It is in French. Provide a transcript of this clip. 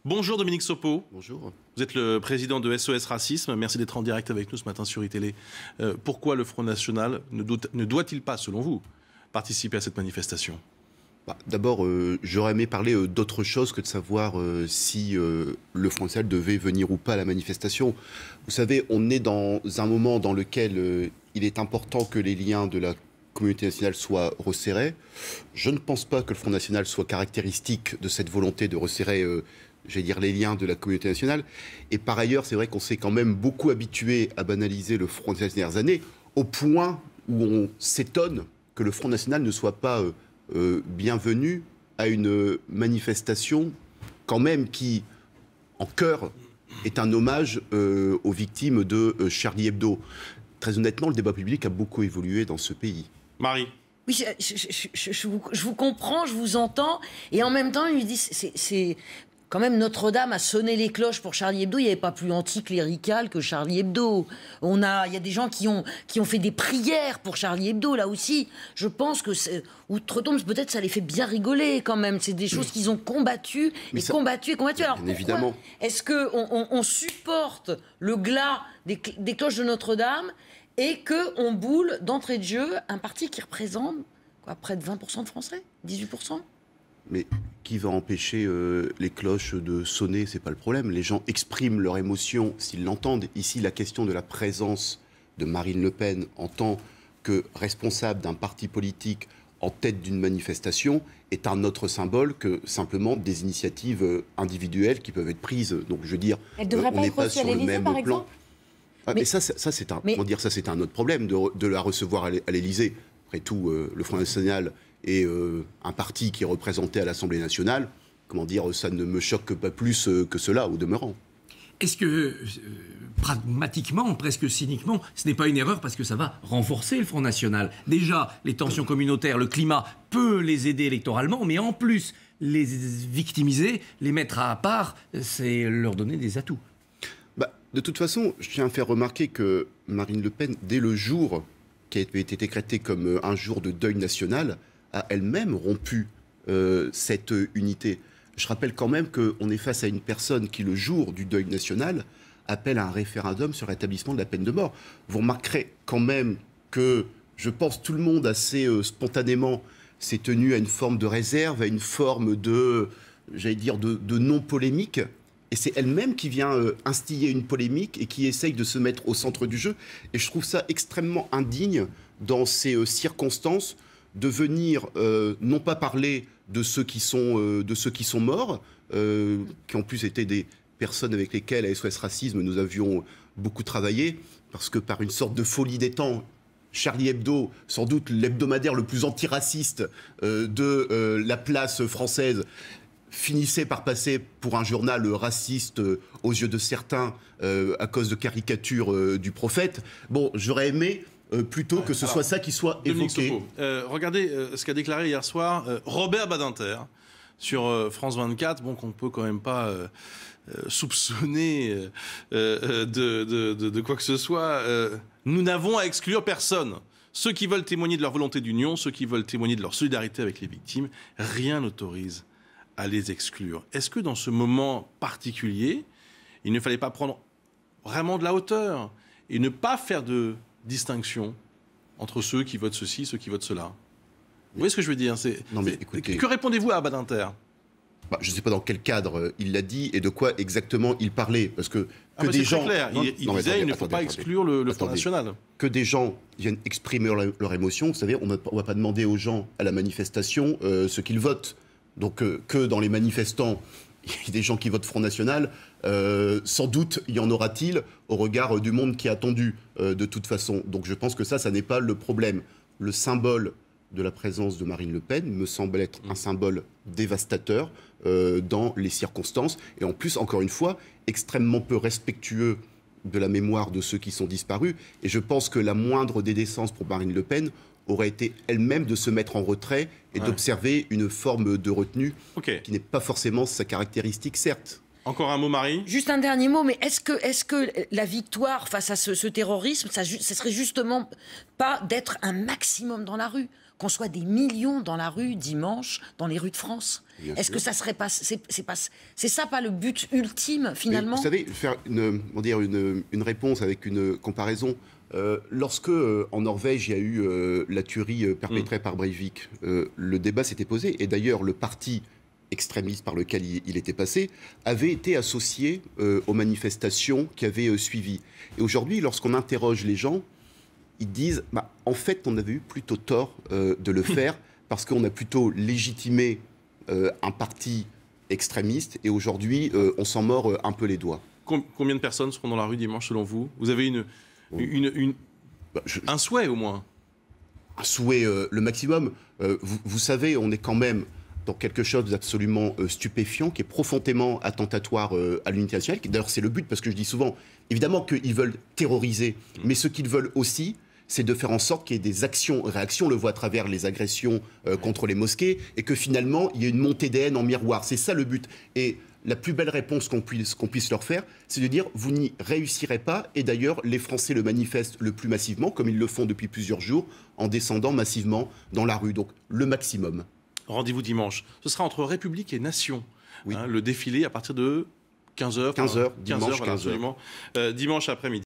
Bonjour Dominique Sopo. Bonjour. Vous êtes le président de SOS Racisme. Merci d'être en direct avec nous ce matin sur iTélé. Pourquoi le Front National ne doit-il pas, selon vous, participer à cette manifestation ? D'abord, j'aurais aimé parler d'autre chose que de savoir si le Front National devait venir ou pas à la manifestation. Vous savez, on est dans un moment dans lequel il est important que les liens de la communauté nationale soient resserrés. Je ne pense pas que le Front National soit caractéristique de cette volonté de resserrer les liens de la communauté nationale. Et par ailleurs, c'est vrai qu'on s'est quand même beaucoup habitué à banaliser le Front National ces dernières années, au point où on s'étonne que le Front National ne soit pas bienvenu à une manifestation quand même qui, en cœur, est un hommage aux victimes de Charlie Hebdo. Très honnêtement, le débat public a beaucoup évolué dans ce pays. Marie. Oui, je vous comprends, je vous entends. Et en même temps, il lui dit, c'est quand même Notre-Dame a sonné les cloches pour Charlie Hebdo. Il n'y avait pas plus anticlérical que Charlie Hebdo. Il y a des gens qui ont fait des prières pour Charlie Hebdo, là aussi. Je pense que, outre-tombe, peut-être ça les fait bien rigoler quand même. C'est des choses qu'ils ont combattues et combattues. Alors, bien évidemment. Est-ce qu'on supporte le glas des cloches de Notre-Dame et qu'on boule d'entrée de jeu un parti qui représente près de 20% de Français, 18%? Mais qui va empêcher les cloches de sonner? C'est pas le problème. Les gens expriment leur émotion s'ils l'entendent. Ici, la question de la présence de Marine Le Pen en tant que responsable d'un parti politique en tête d'une manifestation est un autre symbole que simplement des initiatives individuelles qui peuvent être prises. Donc, je veux dire, elle devrait on pas n'est être pas reçue à sur le l'Élysée, même par plan. exemple. Mais ça, c'est un autre problème de la recevoir à l'Élysée. Après tout, le Front National et un parti qui est représenté à l'Assemblée nationale, ça ne me choque pas plus que cela, au demeurant. Est-ce que, pragmatiquement, presque cyniquement, ce n'est pas une erreur parce que ça va renforcer le Front National? Déjà, les tensions communautaires, le climat peut les aider électoralement, mais en plus, les victimiser, les mettre à part, c'est leur donner des atouts. De toute façon, je tiens à faire remarquer que Marine Le Pen, dès le jour qui a été décrété comme un jour de deuil national, a elle-même rompu cette unité. Je rappelle quand même qu'on est face à une personne qui, le jour du deuil national, appelle à un référendum sur l'établissement de la peine de mort. Vous remarquerez quand même que, je pense, tout le monde assez spontanément s'est tenu à une forme de réserve, à une forme de non-polémique. Et c'est elle-même qui vient instiller une polémique et qui essaye de se mettre au centre du jeu. Et je trouve ça extrêmement indigne, dans ces circonstances, de venir non pas parler de ceux qui sont morts, qui en plus étaient des personnes avec lesquelles à SOS Racisme nous avions beaucoup travaillé, parce que par une sorte de folie des temps, Charlie Hebdo, sans doute l'hebdomadaire le plus antiraciste de la place française, finissait par passer pour un journal raciste aux yeux de certains à cause de caricatures du prophète. Bon, j'aurais aimé plutôt que ce soit ça qui soit évoqué. Regardez ce qu'a déclaré hier soir Robert Badinter sur France 24, qu'on ne peut quand même pas soupçonner de quoi que ce soit. Nous n'avons à exclure personne. Ceux qui veulent témoigner de leur volonté d'union, ceux qui veulent témoigner de leur solidarité avec les victimes, rien n'autorise à les exclure. Est-ce que dans ce moment particulier, il ne fallait pas prendre vraiment de la hauteur et ne pas faire de distinction entre ceux qui votent ceci, ceux qui votent cela? Vous voyez ce que je veux dire? Écoutez, que répondez-vous à Badinter? Je ne sais pas dans quel cadre il l'a dit et de quoi exactement il parlait. Parce que des gens... C'est très clair. Il disait qu'il ne faut pas exclure le Front National. Que des gens viennent exprimer leur émotion. Vous savez, on ne va pas demander aux gens à la manifestation ce qu'ils votent. Donc que dans les manifestants, il y a des gens qui votent Front National, sans doute y en aura-t-il au regard du monde qui est attendu de toute façon. Donc je pense que ça n'est pas le problème. Le symbole de la présence de Marine Le Pen me semble être un symbole dévastateur dans les circonstances. Et en plus, encore une fois, extrêmement peu respectueux de la mémoire de ceux qui sont disparus. Et je pense que la moindre des décences pour Marine Le Pen aurait été elle-même de se mettre en retrait et d'observer une forme de retenue qui n'est pas forcément sa caractéristique, certes. Encore un mot, Marie? Juste un dernier mot, mais est-ce que la victoire face à ce terrorisme, ça serait justement pas d'être un maximum dans la rue, qu'on soit des millions dans la rue dimanche, dans les rues de France? Est-ce que ça serait pas... C'est ça pas le but ultime, finalement? Mais vous savez, faire une réponse avec une comparaison. Lorsque, en Norvège, il y a eu la tuerie perpétrée par Breivik, le débat s'était posé. Et d'ailleurs, le parti extrémiste par lequel il était passé avait été associé aux manifestations qui avaient suivi. Et aujourd'hui, lorsqu'on interroge les gens, ils disent en fait, on avait eu plutôt tort de le faire parce qu'on a plutôt légitimé un parti extrémiste et aujourd'hui, on s'en mord un peu les doigts. Combien de personnes seront dans la rue dimanche, selon vous? Vous avez un souhait, au moins? Un souhait, le maximum. Vous savez, on est quand même dans quelque chose d'absolument stupéfiant, qui est profondément attentatoire à l'unité nationale. D'ailleurs, c'est le but, parce que je dis souvent, évidemment qu'ils veulent terroriser, mais ce qu'ils veulent aussi, c'est de faire en sorte qu'il y ait des actions-réactions, on le voit à travers les agressions contre les mosquées, et que finalement, il y ait une montée des haines en miroir. C'est ça le but. Et la plus belle réponse qu'on puisse leur faire, c'est de dire, vous n'y réussirez pas. Et d'ailleurs, les Français le manifestent le plus massivement, comme ils le font depuis plusieurs jours, en descendant massivement dans la rue. Donc, le maximum. Rendez-vous dimanche. Ce sera entre République et Nation. Oui. Le défilé à partir de 15h. 15h, dimanche, 15h. Absolument. Dimanche après-midi.